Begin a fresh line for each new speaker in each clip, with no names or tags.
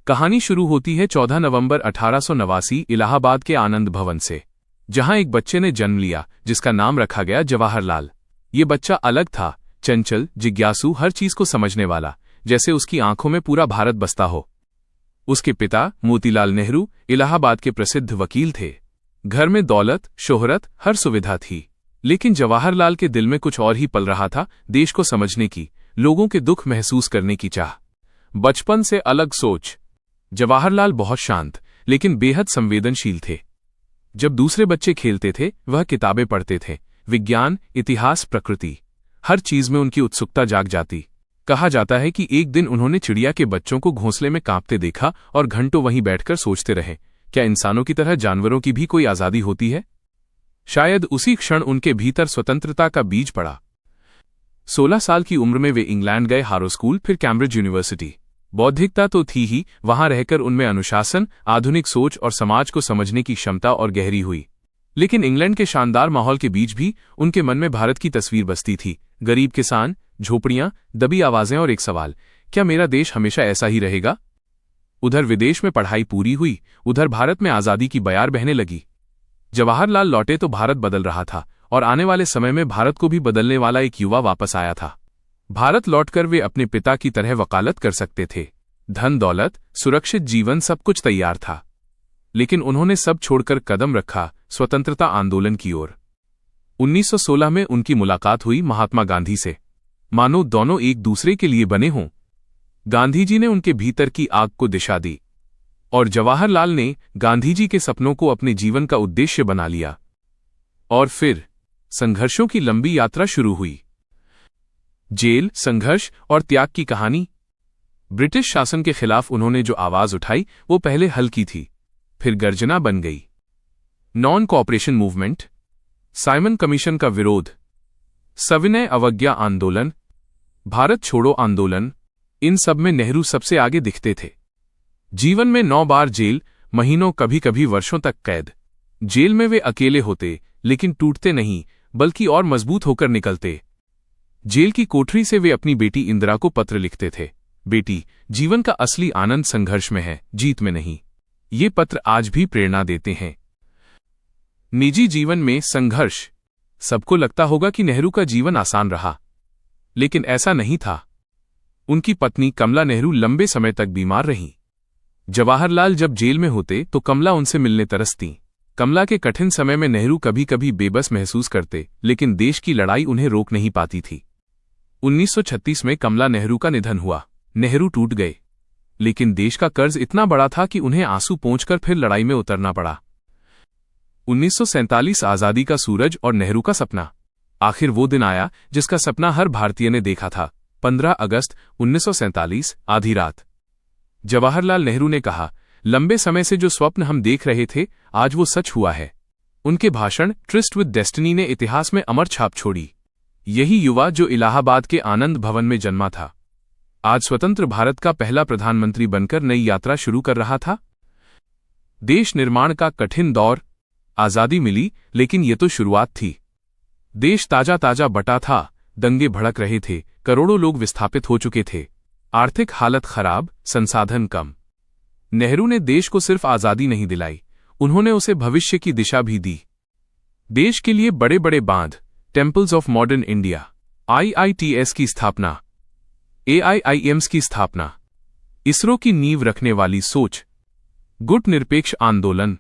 कहानी शुरू होती है 14 नवंबर 1889 इलाहाबाद के आनंद भवन से, जहां एक बच्चे ने जन्म लिया जिसका नाम रखा गया जवाहरलाल। ये बच्चा अलग था, चंचल, जिज्ञासु, हर चीज को समझने वाला, जैसे उसकी आंखों में पूरा भारत बसता हो। उसके पिता मोतीलाल नेहरू इलाहाबाद के प्रसिद्ध वकील थे। घर में दौलत, शोहरत, हर सुविधा थी, लेकिन जवाहरलाल के दिल में कुछ और ही पल रहा था, देश को समझने की, लोगों के दुख महसूस करने की चाह। बचपन से अलग सोच। जवाहरलाल बहुत शांत लेकिन बेहद संवेदनशील थे। जब दूसरे बच्चे खेलते थे वह किताबें पढ़ते थे, विज्ञान, इतिहास, प्रकृति, हर चीज में उनकी उत्सुकता जाग जाती। कहा जाता है कि एक दिन उन्होंने चिड़िया के बच्चों को घोंसले में कांपते देखा और घंटों वहीं बैठकर सोचते रहे, क्या इंसानों की तरह जानवरों की भी कोई आजादी होती है? शायद उसी क्षण उनके भीतर स्वतंत्रता का बीज पड़ा। 16 साल की उम्र में वे इंग्लैंड गए, हारो स्कूल, फिर कैम्ब्रिज यूनिवर्सिटी। बौद्धिकता तो थी ही, वहां रहकर उनमें अनुशासन, आधुनिक सोच और समाज को समझने की क्षमता और गहरी हुई। लेकिन इंग्लैंड के शानदार माहौल के बीच भी उनके मन में भारत की तस्वीर बसती थी। गरीब किसान, झोपड़ियां, दबी आवाजें और एक सवाल, क्या मेरा देश हमेशा ऐसा ही रहेगा? उधर विदेश में पढ़ाई पूरी हुई, उधर भारत में आजादी की बयार बहने लगी। जवाहरलाल लौटे तो भारत बदल रहा था, और आने वाले समय में भारत को भी बदलने वाला एक युवा वापस आया था। भारत लौटकर वे अपने पिता की तरह वकालत कर सकते थे। धन दौलत, सुरक्षित जीवन, सब कुछ तैयार था। लेकिन उन्होंने सब छोड़कर कदम रखा स्वतंत्रता आंदोलन की ओर। 1916 में उनकी मुलाकात हुई महात्मा गांधी से, मानो दोनों एक दूसरे के लिए बने हों। गांधी जी ने उनके भीतर की आग को दिशा दी, और जवाहरलाल ने गांधी जी के सपनों को अपने जीवन का उद्देश्य बना लिया। और फिर संघर्षों की लंबी यात्रा शुरू हुई। जेल, संघर्ष और त्याग की कहानी। ब्रिटिश शासन के खिलाफ उन्होंने जो आवाज उठाई वो पहले हल्की थी, फिर गर्जना बन गई। Non cooperation movement, Simon commission का विरोध, सविनय अवज्ञा आंदोलन, भारत छोड़ो आंदोलन, इन सब में नेहरू सबसे आगे दिखते थे। जीवन में 9 बार जेल, महीनों, कभी कभी वर्षों तक कैद। जेल में वे अकेले होते, लेकिन टूटते नहीं, बल्कि और मजबूत होकर निकलते। जेल की कोठरी से वे अपनी बेटी इंदिरा को पत्र लिखते थे, बेटी, जीवन का असली आनंद संघर्ष में है, जीत में नहीं। ये पत्र आज भी प्रेरणा देते हैं। निजी जीवन में संघर्ष। सबको लगता होगा कि नेहरू का जीवन आसान रहा, लेकिन ऐसा नहीं था। उनकी पत्नी कमला नेहरू लंबे समय तक बीमार रहीं। जवाहरलाल जब जेल में होते तो कमला उनसे मिलने तरसती। कमला के कठिन समय में नेहरू कभी कभी बेबस महसूस करते, लेकिन देश की लड़ाई उन्हें रोक नहीं पाती थी। 1936 में कमला नेहरू का निधन हुआ। नेहरू टूट गए, लेकिन देश का कर्ज इतना बड़ा था कि उन्हें आंसू पोंछकर फिर लड़ाई में उतरना पड़ा। 1947 आजादी का सूरज और नेहरू का सपना। आखिर वो दिन आया जिसका सपना हर भारतीय ने देखा था। 15 अगस्त 1947, आधी रात। जवाहरलाल नेहरू ने कहा, लंबे समय से जो स्वप्न हम देख रहे थे, आज वो सच हुआ है। उनके भाषण ट्रिस्ट विद डेस्टिनी ने इतिहास में अमर छाप छोड़ी। यही युवा जो इलाहाबाद के आनंद भवन में जन्मा था, आज स्वतंत्र भारत का पहला प्रधानमंत्री बनकर नई यात्रा शुरू कर रहा था। देश निर्माण का कठिन दौर। आजादी मिली, लेकिन ये तो शुरुआत थी। देश ताजा ताजा बटा था, दंगे भड़क रहे थे, करोड़ों लोग विस्थापित हो चुके थे, आर्थिक हालत खराब, संसाधन कम। नेहरू ने देश को सिर्फ आजादी नहीं दिलाई, उन्होंने उसे भविष्य की दिशा भी दी। देश के लिए बड़े बड़े बांध, temples of modern India, IITs की स्थापना, AIIMs की स्थापना, इसरो की नींव रखने वाली सोच, गुट निरपेक्ष आंदोलन,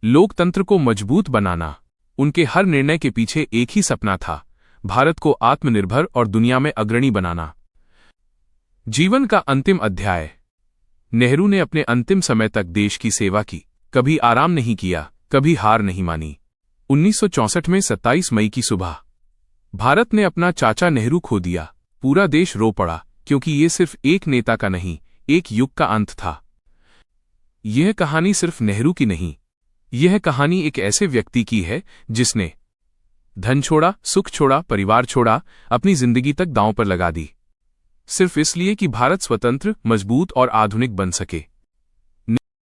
लोकतंत्र को मजबूत बनाना। उनके हर निर्णय के पीछे एक ही सपना था, भारत को आत्मनिर्भर और दुनिया में अग्रणी बनाना। जीवन का अंतिम अध्याय। नेहरू ने अपने अंतिम समय तक देश की सेवा की, कभी आराम नहीं किया, कभी हार नहीं मानी। 1964 में 27 मई की सुबह भारत ने अपना चाचा नेहरू खो दिया। पूरा देश रो पड़ा, क्योंकि ये सिर्फ एक नेता का नहीं, एक युग का अंत था। यह कहानी सिर्फ नेहरू की नहीं, यह कहानी एक ऐसे व्यक्ति की है जिसने धन छोड़ा, सुख छोड़ा, परिवार छोड़ा, अपनी जिंदगी तक दांव पर लगा दी, सिर्फ इसलिए कि भारत स्वतंत्र, मजबूत और आधुनिक बन सके।